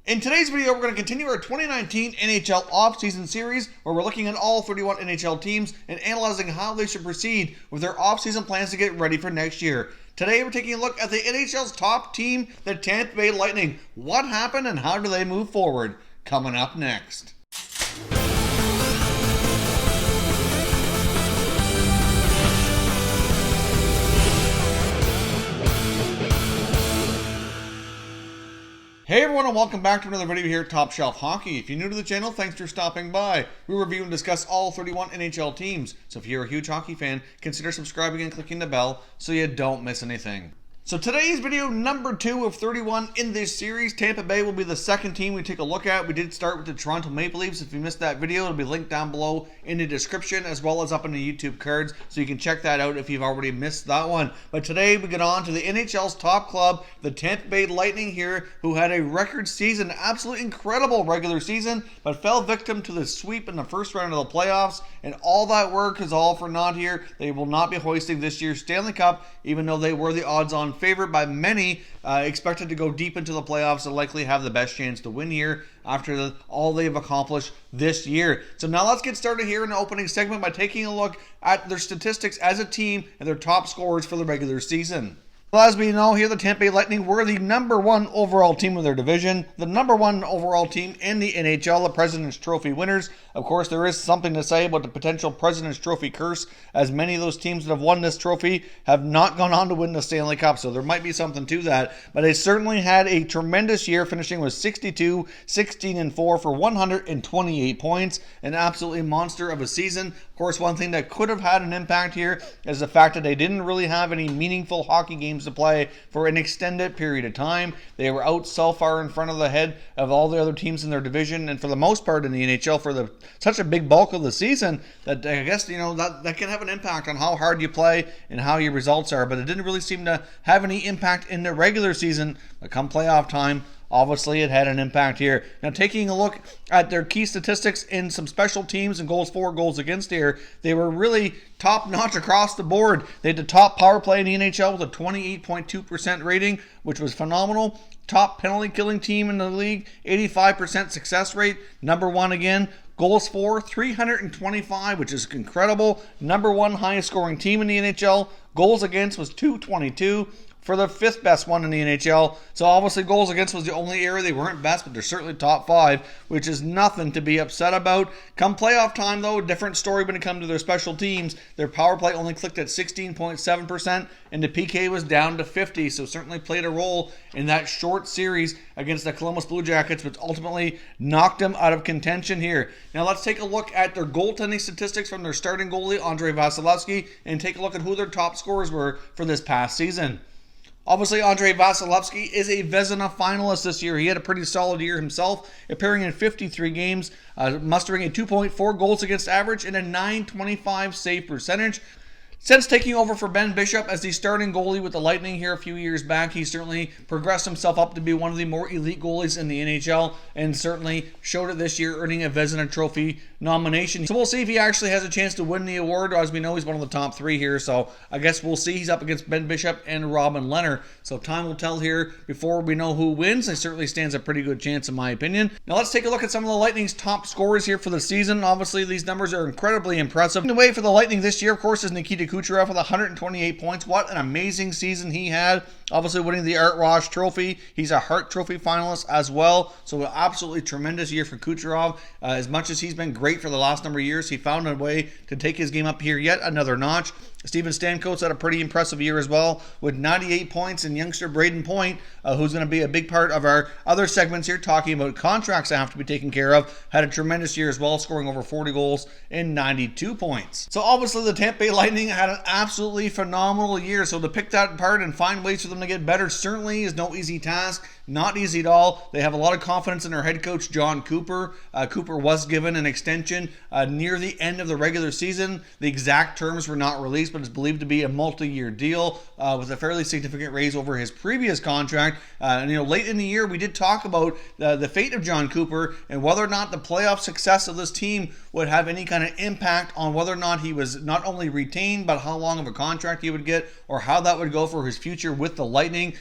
In today's video, we're going to continue our 2019 NHL offseason series where we're looking at all 31 NHL teams and analyzing how they should proceed with their offseason plans to get ready for next year. Today, we're taking a look at the NHL's top team, the Tampa Bay Lightning. What happened and how do they move forward? Coming up next. Hey everyone, and welcome back to another video here at Top Shelf Hockey. If you're new to the channel, thanks for stopping by. We review and discuss all 31 NHL teams, so if you're a huge hockey fan, consider subscribing and clicking the bell so you don't miss anything. So today's video number 2 of 31 in this series. Tampa Bay will be the second team we take a look at. We did start with the Toronto Maple Leafs. If you missed that video, it'll be linked down below in the description as well as up in the YouTube cards, so you can check that out if you've already missed that one. But today we get on to the NHL's top club, the Tampa Bay Lightning here, who had a record season, absolutely incredible regular season, but fell victim to the sweep in the first round of the playoffs, and all that work is all for naught here. They will not be hoisting this year's Stanley Cup, even though they were the odds-on favorite by many, expected to go deep into the playoffs and likely have the best chance to win here after all they've accomplished this year. So now let's get started here in the opening segment by taking a look at their statistics as a team and their top scorers for the regular season. Well, as we know here, the Tampa Bay Lightning were the number 1 overall team of their division, the number 1 overall team in the NHL, the President's Trophy winners. Of course, there is something to say about the potential President's Trophy curse, as many of those teams that have won this trophy have not gone on to win the Stanley Cup, so there might be something to that. But they certainly had a tremendous year, finishing with 62, 16-4 for 128 points, an absolutely monster of a season. Of course, one thing that could have had an impact here is the fact that they didn't really have any meaningful hockey games to play for an extended period of time. They were out so far in front of the head of all the other teams in their division, and for the most part in the NHL for such a big bulk of the season that I guess that can have an impact on how hard you play and how your results are. But it didn't really seem to have any impact in the regular season. But come playoff time, obviously, it had an impact here. Now, taking a look at their key statistics in some special teams and goals for, goals against here, they were really top-notch across the board. They had the top power play in the NHL with a 28.2% rating, which was phenomenal. Top penalty-killing team in the league, 85% success rate. Number 1 again. Goals for, 325, which is incredible. Number 1 highest scoring team in the NHL. Goals against was 222. For the 5th best one in the NHL. So obviously goals against was the only area they weren't best, but they're certainly top 5, which is nothing to be upset about. Come playoff time, though, different story when it comes to their special teams. Their power play only clicked at 16.7%, and the PK was down to 50, so certainly played a role in that short series against the Columbus Blue Jackets, which ultimately knocked them out of contention here. Now let's take a look at their goaltending statistics from their starting goalie, Andrei Vasilevskiy, and take a look at who their top scorers were for this past season. Obviously, Andrei Vasilevskiy is a Vezina finalist this year. He had a pretty solid year himself, appearing in 53 games, mustering a 2.4 goals against average and a .925 save percentage. Since taking over for Ben Bishop as the starting goalie with the Lightning here a few years back, he certainly progressed himself up to be one of the more elite goalies in the NHL and certainly showed it this year, earning a Vezina Trophy nomination. So we'll see if he actually has a chance to win the award. As we know, he's one of the top 3 here, so I guess we'll see. He's up against Ben Bishop and Robin Lehner, so time will tell here before we know who wins. He certainly stands a pretty good chance in my opinion. Now let's take a look at some of the Lightning's top scorers here for the season. Obviously, these numbers are incredibly impressive. In the way for the Lightning this year, of course, is Nikita Kucherov with 128 points. What an amazing season he had. Obviously winning the Art Ross Trophy. He's a Hart Trophy finalist as well. So an absolutely tremendous year for Kucherov. As much as he's been great for the last number of years, he found a way to take his game up here yet another notch. Steven Stamkos had a pretty impressive year as well with 98 points, and youngster Braden Point, who's going to be a big part of our other segments here talking about contracts that have to be taken care of, had a tremendous year as well, scoring over 40 goals and 92 points. So obviously the Tampa Bay Lightning had an absolutely phenomenal year, so to pick that apart and find ways for them to get better certainly is no easy task. Not easy at all. They have a lot of confidence in their head coach, John Cooper. Cooper was given an extension near the end of the regular season. The exact terms were not released, but it's believed to be a multi-year deal with a fairly significant raise over his previous contract. Late in the year, we did talk about the fate of John Cooper and whether or not the playoff success of this team would have any kind of impact on whether or not he was not only retained, but how long of a contract he would get or how that would go for his future with the Lightning.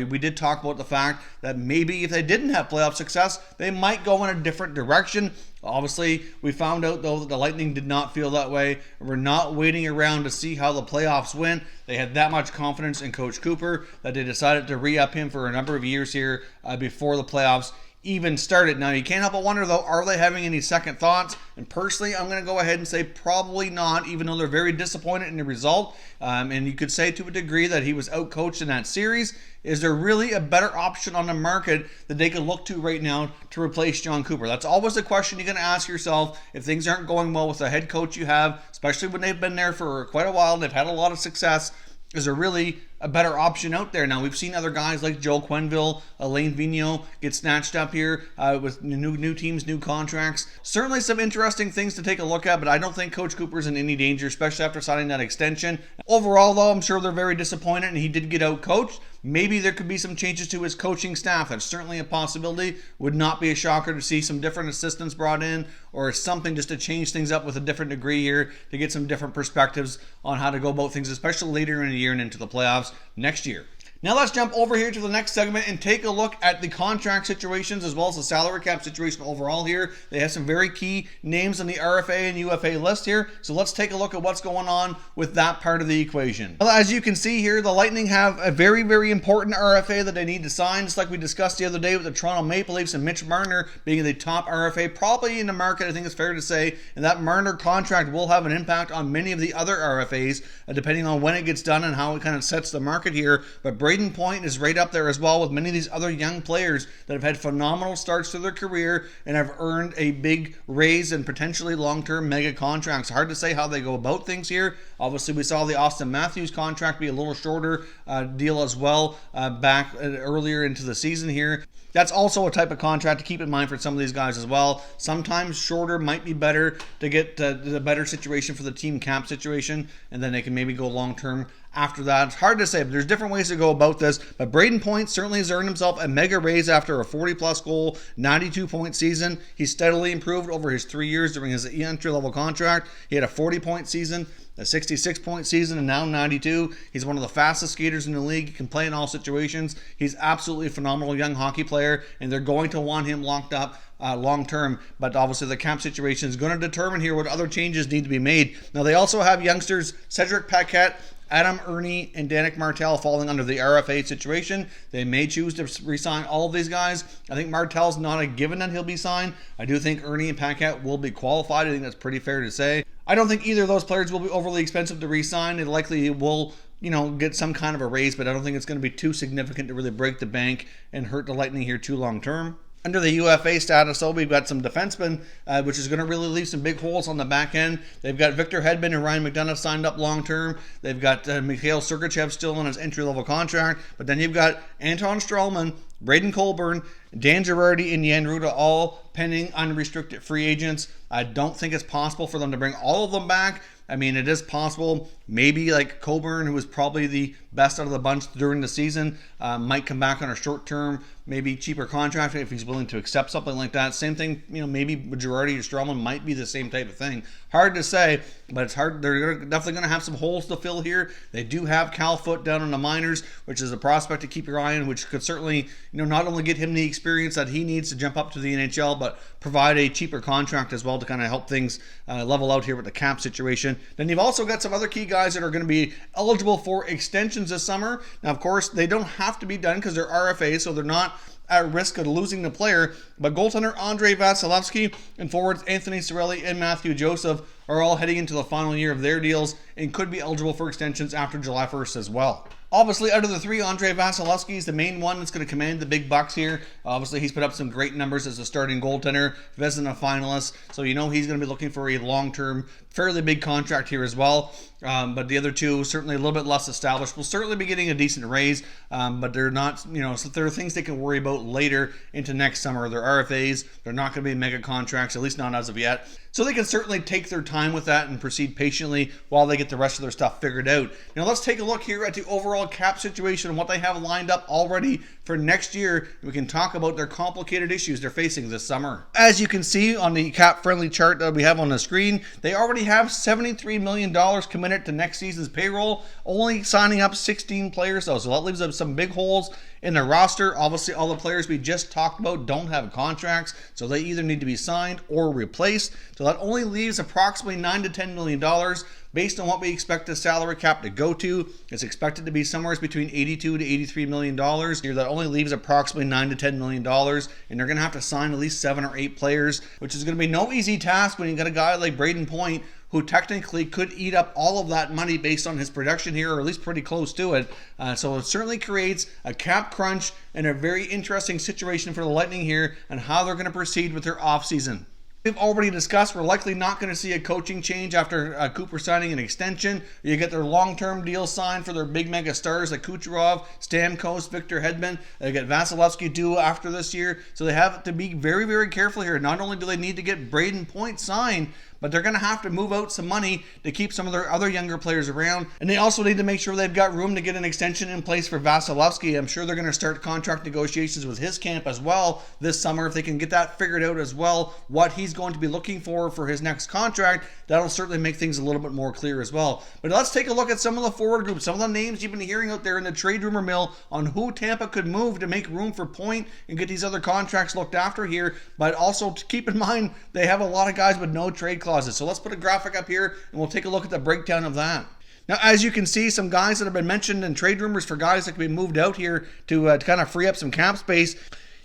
We did talk about the fact that maybe if they didn't have playoff success, they might go in a different direction. Obviously, we found out, though, that the Lightning did not feel that way. We're not waiting around to see how the playoffs went. They had that much confidence in Coach Cooper that they decided to re-up him for a number of years here before the playoffs even started. Now, you can't help but wonder, though, are they having any second thoughts? And personally, I'm going to go ahead and say probably not, even though they're very disappointed in the result. And you could say to a degree that he was outcoached in that series. Is there really a better option on the market that they could look to right now to replace John Cooper? That's always a question you're going to ask yourself if things aren't going well with the head coach you have, especially when they've been there for quite a while and they've had a lot of success. Is there really a better option out there? Now, we've seen other guys like Joel Quenneville, Alain Vigneault get snatched up here with new teams, new contracts. Certainly some interesting things to take a look at, but I don't think Coach Cooper's in any danger, especially after signing that extension. Overall, though, I'm sure they're very disappointed, and he did get out-coached. Maybe there could be some changes to his coaching staff. That's certainly a possibility. Would not be a shocker to see some different assistants brought in or something just to change things up with a different degree here to get some different perspectives on how to go about things, especially later in the year and into the playoffs next year. Now let's jump over here to the next segment and take a look at the contract situations as well as the salary cap situation overall here. They have some very key names on the RFA and UFA list here. So let's take a look at what's going on with that part of the equation. Well, as you can see here, the Lightning have a very, very important RFA that they need to sign, just like we discussed the other day with the Toronto Maple Leafs and Mitch Marner being the top RFA probably in the market, I think it's fair to say. And that Marner contract will have an impact on many of the other RFAs, depending on when it gets done and how it kind of sets the market here. But Braden Point is right up there as well with many of these other young players that have had phenomenal starts to their career and have earned a big raise and potentially long-term mega contracts. Hard to say how they go about things here. Obviously, we saw the Austin Matthews contract be a little shorter deal as well back earlier into the season here. That's also a type of contract to keep in mind for some of these guys as well. Sometimes shorter might be better to get the better situation for the team cap situation, and then they can maybe go long-term after that. It's hard to say, but there's different ways to go about this. But Braden Point certainly has earned himself a mega raise after a 40-plus goal, 92-point season. He's steadily improved over his 3 years during his entry-level contract. He had a 40-point season, a 66-point season, and now 92. He's one of the fastest skaters in the league. He can play in all situations. He's absolutely a phenomenal young hockey player, and they're going to want him locked up long term. But obviously the cap situation is going to determine here what other changes need to be made. Now, they also have youngsters Cedric Paquette, Adam Ernie, and Danik Martel falling under the RFA situation. They may choose to re-sign all of these guys. I think Martel's not a given that he'll be signed. I do think Ernie and Paquette will be qualified. I think that's pretty fair to say. I don't think either of those players will be overly expensive to re-sign. They likely will, get some kind of a raise, but I don't think it's going to be too significant to really break the bank and hurt the Lightning here too long term. Under the UFA status, though, we've got some defensemen, which is going to really leave some big holes on the back end. They've got Victor Hedman and Ryan McDonough signed up long-term. They've got Mikhail Sergachev still on his entry-level contract. But then you've got Anton Stralman, Braden Colburn, Dan Girardi, and Jan Ruda, all pending unrestricted free agents. I don't think it's possible for them to bring all of them back. I mean, it is possible. Maybe like Colburn, who was probably the best out of the bunch during the season, might come back on a short-term, maybe cheaper contract if he's willing to accept something like that. Same thing, maybe Girardi or Stralman might be the same type of thing. Hard to say, but it's hard. They're definitely going to have some holes to fill here. They do have Cal Foote down in the minors, which is a prospect to keep your eye on, which could certainly, not only get him the experience that he needs to jump up to the NHL, but provide a cheaper contract as well to kind of help things level out here with the cap situation. Then you've also got some other key guys that are going to be eligible for extensions this summer. Now, of course, they don't have to be done because they're RFAs, so they're not at risk of losing the player. But goaltender Andrei Vasilevsky and forwards Anthony Cirelli and Matthew Joseph are all heading into the final year of their deals and could be eligible for extensions after July 1st as well. Obviously, out of the three, Andrei Vasilevsky is the main one that's going to command the big bucks here. Obviously, he's put up some great numbers as a starting goaltender, Vezina finalist, so he's going to be looking for a long-term, fairly big contract here as well. But the other two, certainly a little bit less established, will certainly be getting a decent raise, but they're not, so there are things they can worry about later into next summer. They're RFAs. They're not going to be mega contracts, at least not as of yet. So they can certainly take their time with that and proceed patiently while they get the rest of their stuff figured out. Now let's take a look here at the overall cap situation and what they have lined up already for next year. We can talk about their complicated issues they're facing this summer. As you can see on the cap-friendly chart that we have on the screen, they already have $73 million committed it to next season's payroll, only signing up 16 players though. So that leaves up some big holes in the roster. Obviously, all the players we just talked about don't have contracts, so they either need to be signed or replaced. So that only leaves approximately $9 to $10 million. Based on what we expect the salary cap to go to, it's expected to be somewhere between $82 to $83 million. Here, that only leaves approximately $9 to $10 million, and they're going to have to sign at least 7 or 8 players, which is going to be no easy task when you got a guy like Braden Point, who technically could eat up all of that money based on his production here, or at least pretty close to it. So it certainly creates a cap crunch and a very interesting situation for the Lightning here and how they're going to proceed with their offseason. We've already discussed we're likely not going to see a coaching change after Cooper signing an extension. You get their long-term deal signed for their big mega stars like Kucherov, Stamkos, Victor Hedman. They get Vasilevsky due after this year. So they have to be very, very careful here. Not only do they need to get Braden Point signed, but they're going to have to move out some money to keep some of their other younger players around. And they also need to make sure they've got room to get an extension in place for Vasilevsky. I'm sure they're going to start contract negotiations with his camp as well this summer. If they can get that figured out as well, what he's going to be looking for his next contract, that'll certainly make things a little bit more clear as well. But let's take a look at some of the forward groups, some of the names you've been hearing out there in the trade rumor mill on who Tampa could move to make room for Point and get these other contracts looked after here. But also to keep in mind, they have a lot of guys with no trade clauses. So let's put a graphic up here and we'll take a look at the breakdown of that. Now, as you can see, some guys that have been mentioned in trade rumors for guys that can be moved out here to kind of free up some cap space.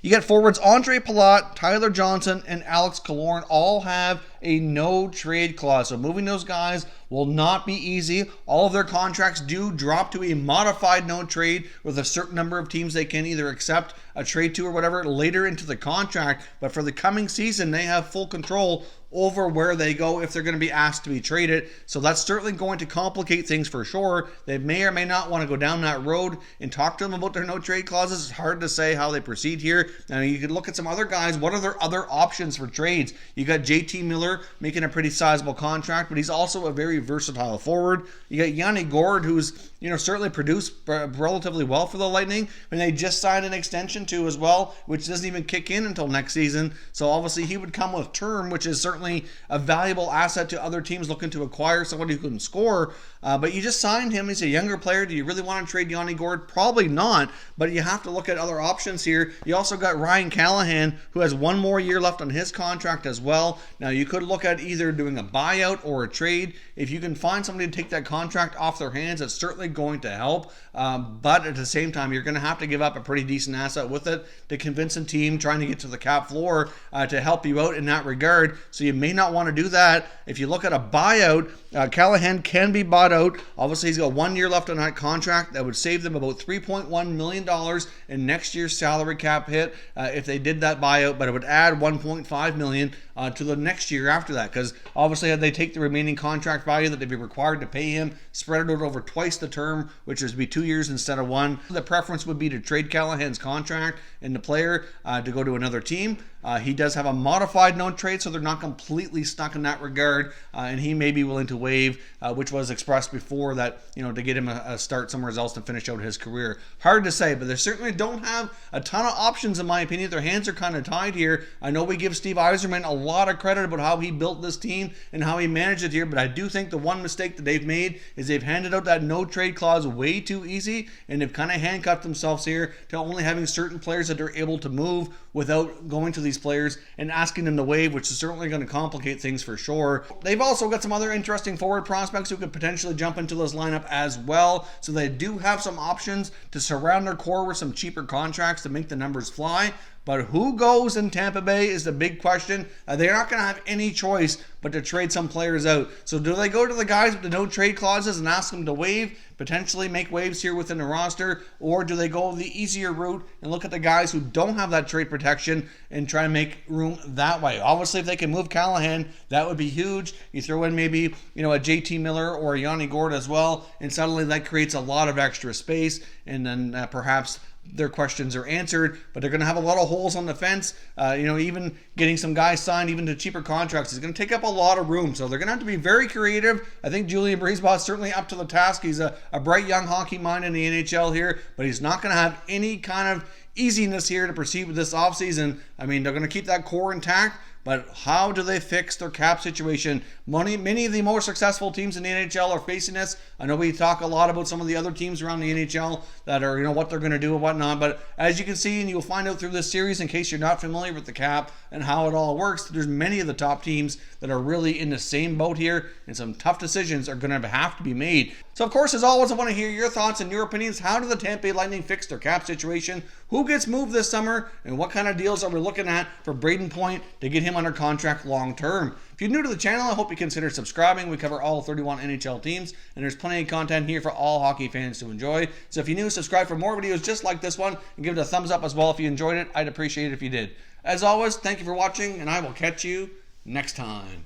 You get forwards Andre Palat, Tyler Johnson, and Alex Killorn all have a no trade clause. So moving those guys will not be easy. All of their contracts do drop to a modified no trade with a certain number of teams they can either accept a trade to or whatever later into the contract. But for the coming season, they have full control over where they go if they're going to be asked to be traded. So that's certainly going to complicate things for sure. They may or may not want to go down that road and talk to them about their no trade clauses. It's hard to say how they proceed here. Now you could look at some other guys. What are their other options for trades? You got JT Miller making a pretty sizable contract, but he's also a very versatile forward. You got Yanni Gourde, who's certainly produced relatively well for the Lightning, and they just signed an extension to as well, which doesn't even kick in until next season. So obviously he would come with term, which is certainly a valuable asset to other teams looking to acquire somebody who can score. But you just signed him. He's a younger player. Do you really want to trade Yanni Gourde? Probably not, but you have to look at other options here. You also got Ryan Callahan, who has 1 more year left on his contract as well. Now you could look at either doing a buyout or a trade. If you can find somebody to take that contract off their hands, it's certainly going to help. But at the same time, you're going to have to give up a pretty decent asset with it to convince a team trying to get to the cap floor to help you out in that regard. So you may not want to do that. If you look at a buyout, Callahan can be bought out. Obviously, he's got 1 year left on that contract. That would save them about $3.1 million in next year's salary cap hit if they did that buyout, but it would add $1.5 million to the next year after that, because obviously they take the remaining contract value that they'd be required to pay him, spread it out over twice the term, which would be 2 years instead of 1. The preference would be to trade Callahan's contract and the player to go to another team. He does have a modified no trade, so they're not completely stuck in that regard, and he may be willing to waive, which was expressed before that, to get him a start somewhere else to finish out his career. Hard to say, but they certainly don't have a ton of options in my opinion. Their hands are kind of tied here. I know we give Steve Yzerman a lot of credit about how he built this team and how he managed it here, but I do think the one mistake that they've made is they've handed out that no trade clause way too easy, and they've kind of handcuffed themselves here to only having certain players that they're able to move without going to these players and asking them to waive, which is certainly going to complicate things for sure. They've also got some other interesting forward prospects who could potentially jump into this lineup as well, so they do have some options to surround their core with some cheaper contracts to make the numbers fly. But who goes in Tampa Bay is the big question. They're not going to have any choice but to trade some players out. So do they go to the guys with the no trade clauses and ask them to waive, potentially make waves here within the roster, or do they go the easier route and look at the guys who don't have that trade protection and try to make room that way? Obviously, if they can move Callahan, that would be huge. You throw in maybe a JT Miller or a Yanni Gourde as well, and suddenly that creates a lot of extra space, and then perhaps their questions are answered, but they're going to have a lot of holes on the fence. Even getting some guys signed even to cheaper contracts is going to take up a lot of room, so they're going to have to be very creative. I think Julian Breezeball is certainly up to the task. He's a bright young hockey mind in the NHL here, but he's not going to have any kind of easiness here to proceed with this offseason. I mean, they're going to keep that core intact but how do they fix their cap situation? Many of the more successful teams in the NHL are facing this. I know we talk a lot about some of the other teams around the NHL that are, what they're going to do and whatnot, but as you can see, and you'll find out through this series, in case you're not familiar with the cap and how it all works, there's many of the top teams that are really in the same boat here, and some tough decisions are going to have to be made. So, of course, as always, I want to hear your thoughts and your opinions. How do the Tampa Bay Lightning fix their cap situation? Who gets moved this summer? And what kind of deals are we looking at for Braden Point to get him under contract long term? If you're new to the channel, I hope you consider subscribing. We cover all 31 NHL teams, and there's plenty of content here for all hockey fans to enjoy. So if you're new, subscribe for more videos just like this one, and give it a thumbs up as well if you enjoyed it. I'd appreciate it if you did. As always, thank you for watching, and I will catch you next time.